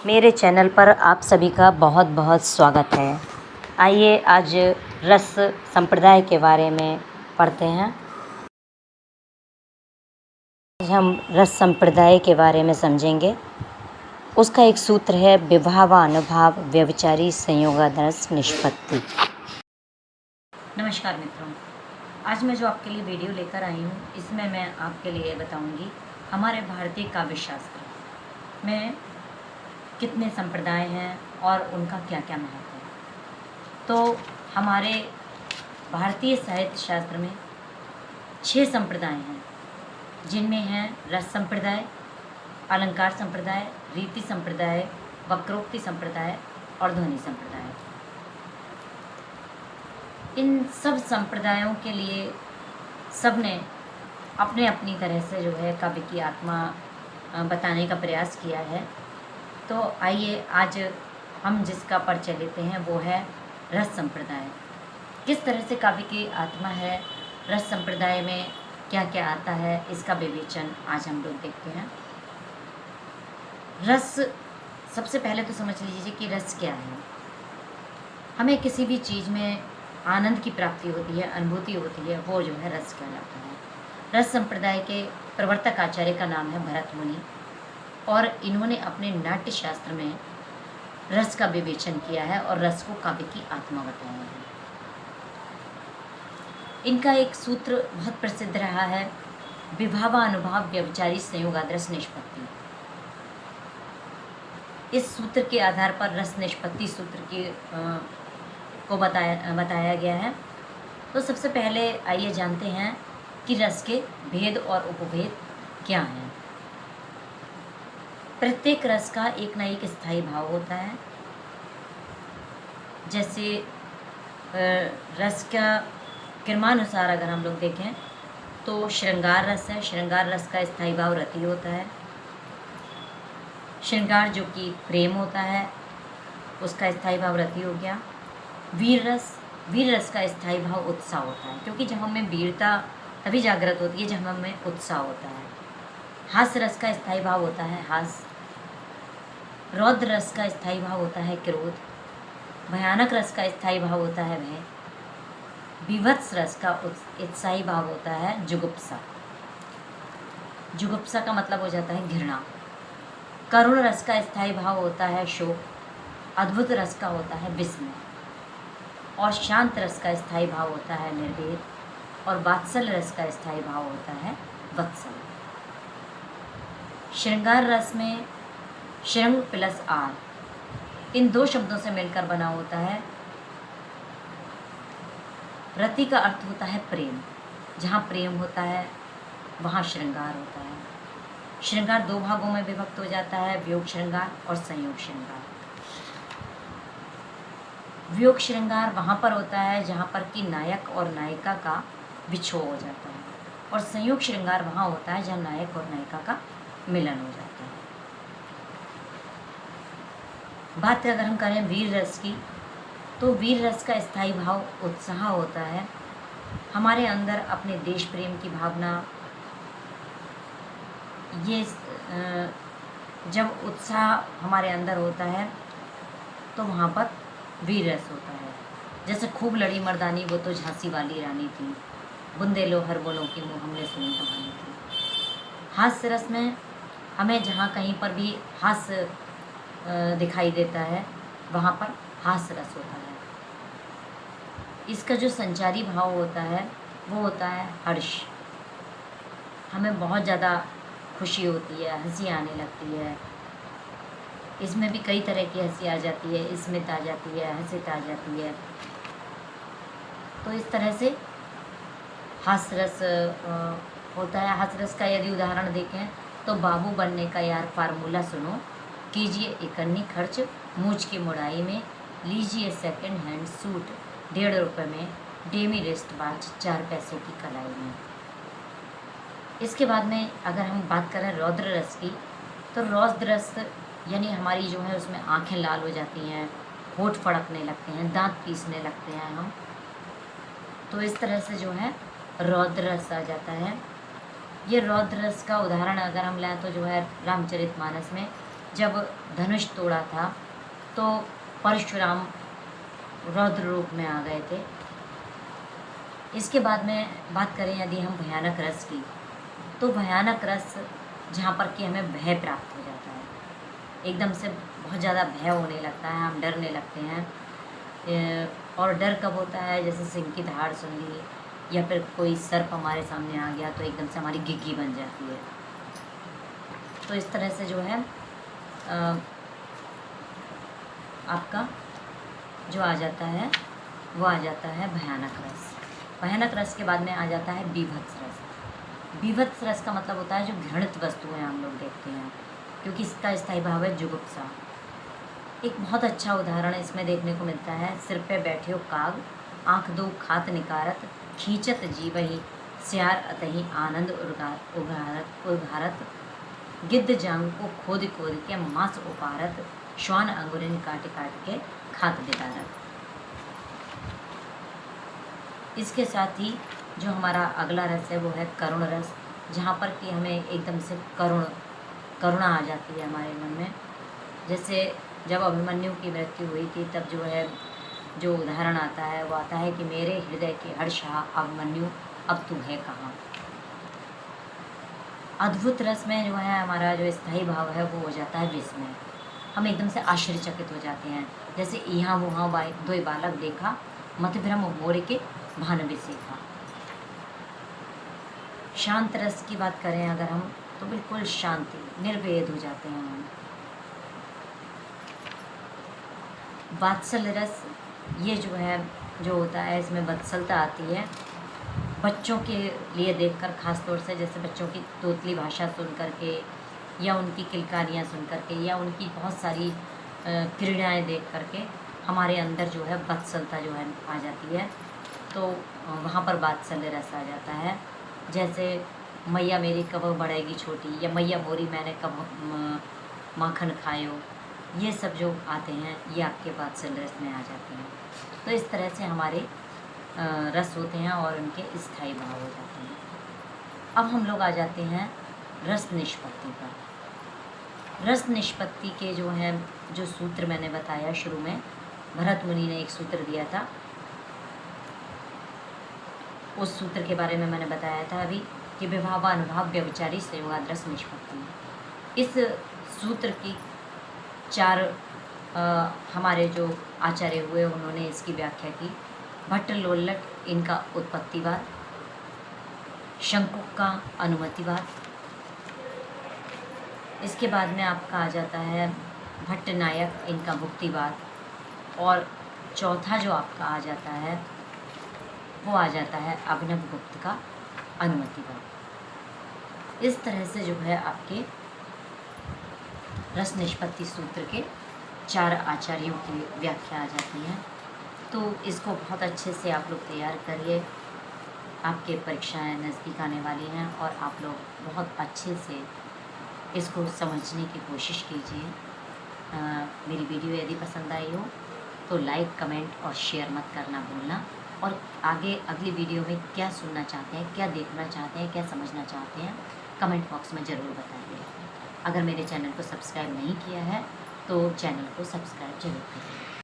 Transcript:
मेरे चैनल पर आप सभी का बहुत बहुत स्वागत है। आइए आज रस संप्रदाय के बारे में पढ़ते हैं। आज हम रस संप्रदाय के बारे में समझेंगे। उसका एक सूत्र है विवाह व अनुभाव व्यभिचारी संयोगादर्श निष्पत्ति। नमस्कार मित्रों, आज मैं जो आपके लिए वीडियो लेकर आई हूँ, इसमें मैं आपके लिए बताऊँगी हमारे भारतीय काव्य शास्त्र में कितने संप्रदाय हैं और उनका क्या क्या महत्व है। तो हमारे भारतीय साहित्य शास्त्र में 6 संप्रदाय हैं, जिनमें हैं रस संप्रदाय, अलंकार संप्रदाय, रीति संप्रदाय, वक्रोक्ति संप्रदाय और ध्वनि संप्रदाय। इन सब संप्रदायों के लिए सबने अपने अपनी तरह से जो है काव्य की आत्मा बताने का प्रयास किया है। तो आइए आज हम जिसका परिचय लेते हैं वो है रस संप्रदाय। किस तरह से काव्य की आत्मा है, रस संप्रदाय में क्या क्या आता है, इसका विवेचन आज हम लोग देखते हैं। रस, सबसे पहले तो समझ लीजिए कि रस क्या है। हमें किसी भी चीज़ में आनंद की प्राप्ति होती है, अनुभूति होती है, वो जो है रस कहलाता है। रस संप्रदाय के प्रवर्तक आचार्य का नाम है भरत मुनि और इन्होंने अपने नाट्य शास्त्र में रस का विवेचन किया है और रस को काव्य की आत्मा बताया है। इनका एक सूत्र बहुत प्रसिद्ध रहा है, विवाह व अनुभाव व्यभिचारी संयोगादर्श निष्पत्ति। इस सूत्र के आधार पर रस निष्पत्ति सूत्र को बताया गया है। तो सबसे पहले आइए जानते हैं कि रस के भेद और उपभेद क्या हैं। प्रत्येक रस का एक ना एक स्थायी भाव होता है। जैसे रस का क्रमानुसार अगर हम लोग देखें तो श्रृंगार रस है। श्रृंगार रस का स्थायी भाव रति होता है। श्रृंगार जो कि प्रेम होता है, उसका स्थायी भाव रति हो गया। वीर रस का स्थायी भाव उत्साह होता है, क्योंकि जब हमें वीरता तभी जागृत होती है जब हमें उत्साह होता है। हास्य रस का स्थायी भाव होता है हास्य। रौद्र रस का स्थायी भाव होता है क्रोध। भयानक रस का स्थायी भाव होता है भय। विभत्स रस का उत्साही भाव होता है जुगुप्सा। जुगुप्सा का मतलब हो जाता है घृणा। करुण रस का स्थायी भाव होता है शोक। अद्भुत रस का होता है विस्मय। और शांत रस का स्थायी भाव होता है निर्वेद। और वात्सल्य रस का स्थायी भाव होता है वत्सल। श्रृंगार रस में श्रृंग प्लस आर, इन 2 शब्दों से मिलकर बना होता है। रति का अर्थ होता है प्रेम। जहाँ प्रेम होता है वहाँ श्रृंगार होता है। श्रृंगार 2 भागों में विभक्त हो जाता है, वियोग श्रृंगार और संयोग श्रृंगार। वियोग श्रृंगार वहाँ पर होता है जहाँ पर कि नायक और नायिका का विछोह हो जाता है, और संयोग श्रृंगार वहाँ होता है जहाँ नायक और नायिका का मिलन हो जाता है। बात अगर हम करें वीर रस की, तो वीर रस का स्थायी भाव उत्साह होता है। हमारे अंदर अपने देश प्रेम की भावना, ये जब उत्साह हमारे अंदर होता है तो वहाँ पर वीर रस होता है। जैसे खूब लड़ी मर्दानी वो तो झांसी वाली रानी थी, बुंदेलो हर बोलों की मुँह हमने सुनी कहानी थी। हास्य रस में हमें जहाँ कहीं पर भी हास्य दिखाई देता है वहाँ पर हास्य रस होता है। इसका जो संचारी भाव होता है वो होता है हर्ष। हमें बहुत ज़्यादा खुशी होती है, हंसी आने लगती है। इसमें भी कई तरह की हंसी आ जाती है, स्मित आ जाती है, हंसित आ जाती है। तो इस तरह से हास्य रस होता है। हास्य रस का यदि उदाहरण देखें तो बाबू बनने का यार फार्मूला सुनो, कीजिए इकन्नी खर्च मूछ की मुड़ाई में, लीजिए सेकंड हैंड सूट 1.5 रुपये में, डेमी रिस्ट वॉच 4 पैसों की कलाई में। इसके बाद में अगर हम बात करें रौद्र रस की, तो रौद्र रस यानी हमारी जो है उसमें आंखें लाल हो जाती हैं, होठ फड़कने लगते हैं, दांत पीसने लगते हैं हम। तो इस तरह से जो है रौद्र रस आ जाता है। ये रौद्र रस का उदाहरण अगर हम लें तो जो है रामचरितमानस में जब धनुष तोड़ा था तो परशुराम रौद्र रूप में आ गए थे। इसके बाद में बात करें यदि हम भयानक रस की, तो भयानक रस जहाँ पर कि हमें भय प्राप्त हो जाता है, एकदम से बहुत ज़्यादा भय होने लगता है, हम डरने लगते हैं। और डर कब होता है, जैसे सिंह की दहाड़ सुन ली या फिर कोई सर्प हमारे सामने आ गया तो एकदम से हमारी घिघी बन जाती है। तो इस तरह से जो है आपका जो आ जाता है वो आ जाता है भयानक रस। भयानक रस के बाद में आ जाता है बीभत्स रस। बीभत्स रस का मतलब होता है जो घृणित वस्तुएं हम लोग देखते हैं, क्योंकि इसका स्थायी भाव है जुगुप्सा। एक बहुत अच्छा उदाहरण इसमें देखने को मिलता है। सिर पे बैठे हो काग, आँख दो खात निकारत, खींचत जीवही स्यार अतही आनंद उघारत, गिद्ध जांग को खोद खोद के मांस उपारत, श्वान अंगुरिन काट काट के खात बिगारत। इसके साथ ही जो हमारा अगला रस है वो है करुण रस, जहाँ पर कि हमें एकदम से करुणा आ जाती है हमारे मन में। जैसे जब अभिमन्यु की मृत्यु हुई थी तब जो है जो उदाहरण आता है वो आता है कि मेरे हृदय के हर्षा अभिमन्यु अब तू है कहाँ। अद्भुत रस में जो है हमारा जो स्थायी भाव है वो हो जाता है विस्मय। हम एकदम से आश्चर्यचकित हो जाते हैं, जैसे यहाँ वहाँ दो बालक देखा, मत भ्रम मोर के भान बिसेखा। शांत रस की बात करें अगर हम, तो बिल्कुल शांति, निर्वेद हो जाते हैं हम। वात्सल्य रस, ये जो है जो होता है इसमें वत्सलता आती है। बच्चों के लिए देखकर, ख़ास तौर से जैसे बच्चों की तोतली भाषा सुन करके या उनकी किलकारियाँ सुन करके या उनकी बहुत सारी क्रीड़ाएँ देख करके हमारे अंदर जो है वत्सलता जो है आ जाती है। तो वहाँ पर वात्सल्य रस आ जाता है। जैसे मैया मेरी कब बढ़ेगी छोटी, या मैया मोरी मैंने कब माखन खायो, ये सब जो आते हैं ये आपके वात्सल्य रस में आ जाते हैं। तो इस तरह से हमारे रस होते हैं और उनके स्थायी भाव हो जाते हैं। अब हम लोग आ जाते हैं रस निष्पत्ति पर। रस निष्पत्ति के जो है जो सूत्र मैंने बताया शुरू में, भरत मुनि ने एक सूत्र दिया था, उस सूत्र के बारे में मैंने बताया था अभी कि विभावानुभाव व्यभिचारी संयोगाद रस निष्पत्ति। इस सूत्र की 4 हमारे जो आचार्य हुए उन्होंने इसकी व्याख्या की। भट्ट लोल्लट इनका उत्पत्तिवाद, शंकुक का अनुमतिवाद, इसके बाद में आपका आ जाता है भट्ट नायक इनका मुक्तिवाद, और चौथा जो आपका आ जाता है वो आ जाता है अभिनव गुप्त का अनुमतिवाद। इस तरह से जो है आपके रस निष्पत्ति सूत्र के 4 आचार्यों की व्याख्या आ जाती है। तो इसको बहुत अच्छे से आप लोग तैयार करिए, आपके परीक्षाएं नज़दीक आने वाली हैं और आप लोग बहुत अच्छे से इसको समझने की कोशिश कीजिए। मेरी वीडियो यदि पसंद आई हो तो लाइक, कमेंट और शेयर मत करना भूलना। और आगे अगली वीडियो में क्या सुनना चाहते हैं, क्या देखना चाहते हैं, क्या समझना चाहते हैं, कमेंट बॉक्स में ज़रूर बताइए। अगर मेरे चैनल को सब्सक्राइब नहीं किया है तो चैनल को सब्सक्राइब जरूर करिए।